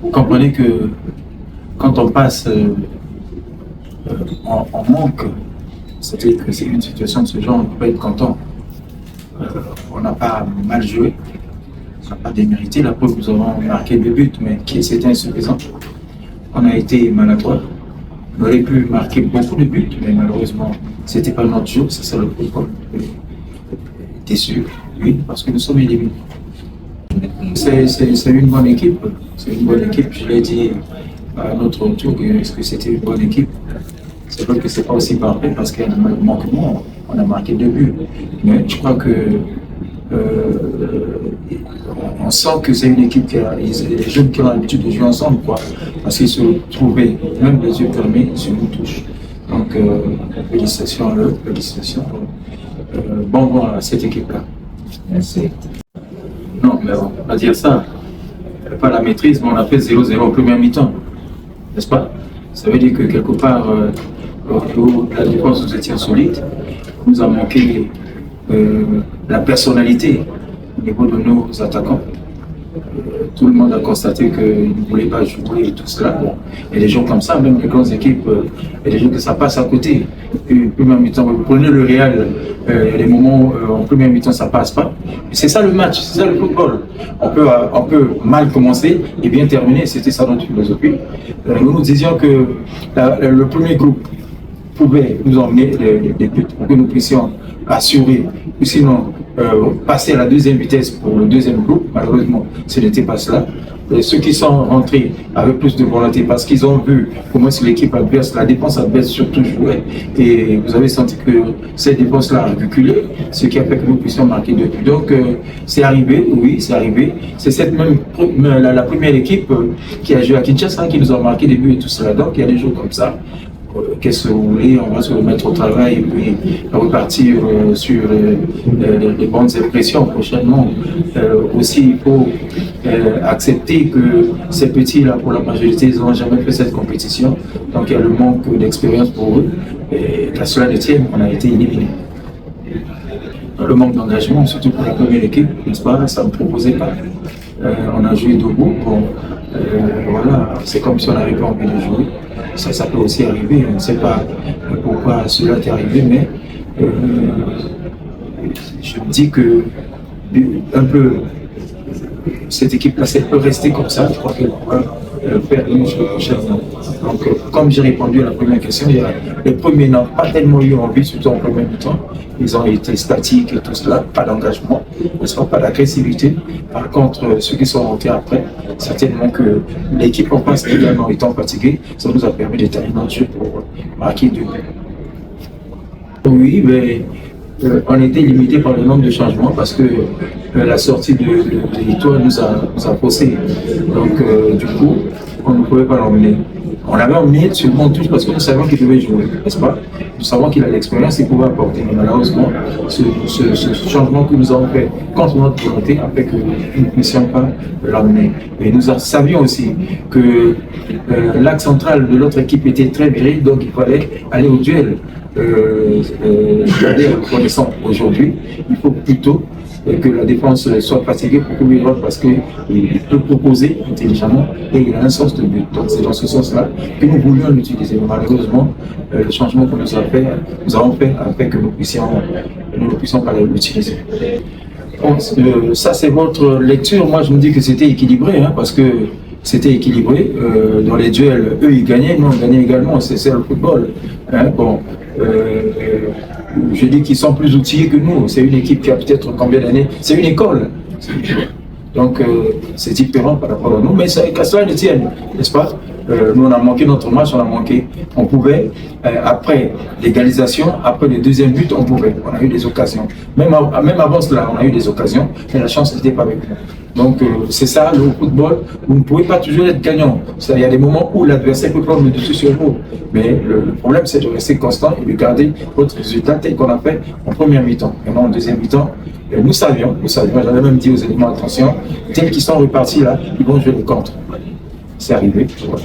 vous comprenez que quand on passe en manque, c'est-à-dire que c'est une situation de ce genre, on peut être content. On n'a pas mal joué, on n'a pas démérité. La preuve, nous avons marqué 2 buts, mais qui c'était insuffisant. On a été maladroit. On aurait pu marquer beaucoup de buts, mais malheureusement, ce n'était pas notre jour, c'est ça le football. Déçu, oui, parce que nous sommes éliminés. C'est une bonne équipe, c'est une bonne équipe. Je l'ai dit à notre retour que c'était une bonne équipe. C'est vrai que ce n'est pas aussi parfait parce qu'il y a un manquement. On a marqué 2 buts. Mais je crois que on sent que c'est une équipe qui a les jeunes qui ont l'habitude de jouer ensemble, quoi. Parce qu'ils se trouvaient, même les yeux fermés, sur une touche. Donc, félicitations à eux, félicitations. Bon vent à cette équipe-là. Merci. Non, mais on va dire ça. Pas la maîtrise, mais on a fait 0-0 en première mi-temps. N'est-ce pas? Ça veut dire que quelque part, la défense, nous étions solides. Nous a manqué la personnalité au niveau de nos attaquants. Tout le monde a constaté qu'ils ne voulaient pas jouer et tout cela. Bon, il y a des jours comme ça, même les grandes équipes, il y a des jours que ça passe à côté. Une première mi-temps, vous prenez le Real, il y a des moments en première mi-temps ça passe pas. C'est ça le match, c'est ça le football. On peut mal commencer et bien terminer, c'était ça notre philosophie. Nous nous disions que le premier groupe pouvait nous emmener les buts pour que nous puissions assurer, ou sinon passer à la deuxième vitesse pour le deuxième groupe. Malheureusement, ce n'était pas cela. Et ceux qui sont rentrés avec plus de volonté parce qu'ils ont vu comment l'équipe adverse, la défense adverse surtout jouait. Et vous avez senti que cette défense-là a reculé, ce qui a fait que nous puissions marquer 2 buts. Donc c'est arrivé, oui, c'est arrivé. C'est cette même la première équipe qui a joué à Kinshasa qui nous a marqué des buts et tout cela. Donc il y a des jours comme ça. Qu'est-ce que vous voulez, on va se remettre au travail et puis repartir sur les bonnes impressions prochainement. Aussi, il faut accepter que ces petits-là, pour la majorité, ils n'ont jamais fait cette compétition. Donc il y a le manque d'expérience pour eux. Et qu'à cela ne tienne, on a été éliminés. Le manque d'engagement, surtout pour la première équipe, n'est-ce pas, ça ne proposait pas. On a joué debout. Bon, voilà, c'est comme si on n'avait pas envie de jouer. Ça peut aussi arriver, on ne sait pas pourquoi cela est arrivé, mais je me dis que un peu cette équipe-là, elle peut rester comme ça, je crois qu'elle pourra faire une chose prochainement. Donc, comme j'ai répondu à la première question, les premiers n'ont pas tellement eu envie, surtout en premier temps. Ils ont été statiques et tout cela, pas d'engagement, pas d'agressivité. Par contre, ceux qui sont rentrés après, certainement que l'équipe en face également étant fatiguée, ça nous a permis d'établir notre jeu pour marquer 2 buts. Oui, mais on était limité par le nombre de changements parce que la sortie de l'Étoile nous a poussé. Donc, du coup, on ne pouvait pas l'emmener. On l'avait emmené sur le monde tous parce que nous savions qu'il devait jouer, n'est-ce pas? Nous savons qu'il a l'expérience et qu'il pouvait apporter. Mais malheureusement, ce changement que nous avons fait contre notre volonté a fait que nous ne puissions pas l'emmener. Et nous savions aussi que l'axe central de notre équipe était très viril, donc il fallait aller au duel. Reconnaissant aujourd'hui, il faut plutôt que la défense soit fatiguée pour courir l'autre parce qu'il peut proposer intelligemment et il a un sens de but. Donc c'est dans ce sens-là que nous voulions l'utiliser. Malheureusement, le changement que nous avons fait a fait que nous ne puissions pas l'utiliser. Ça c'est votre lecture. Moi je me dis que c'était équilibré, hein, parce que c'était équilibré. Dans les duels, eux ils gagnaient, nous on gagnait également. C'est le football. Hein, bon. Je dis qu'ils sont plus outillés que nous. C'est une équipe qui a peut-être combien d'années? C'est une école. Donc c'est différent par rapport à nous. Mais qu'à cela ne tienne, n'est-ce pas? Nous on a manqué notre match, on pouvait, après l'égalisation, après le deuxième but, on a eu des occasions. Même avant cela, on a eu des occasions, mais la chance n'était pas avec nous. Donc c'est ça le football, vous ne pouvez pas toujours être gagnant. Il y a des moments où l'adversaire peut prendre le dessus sur vous. Mais le problème c'est de rester constant et de garder votre résultat tel qu'on a fait en première mi-temps. Maintenant en deuxième mi-temps, nous savions, j'avais même dit aux éléments attention, tels qu'ils sont repartis là, ils vont jouer le contre. C'est arrivé. Voilà.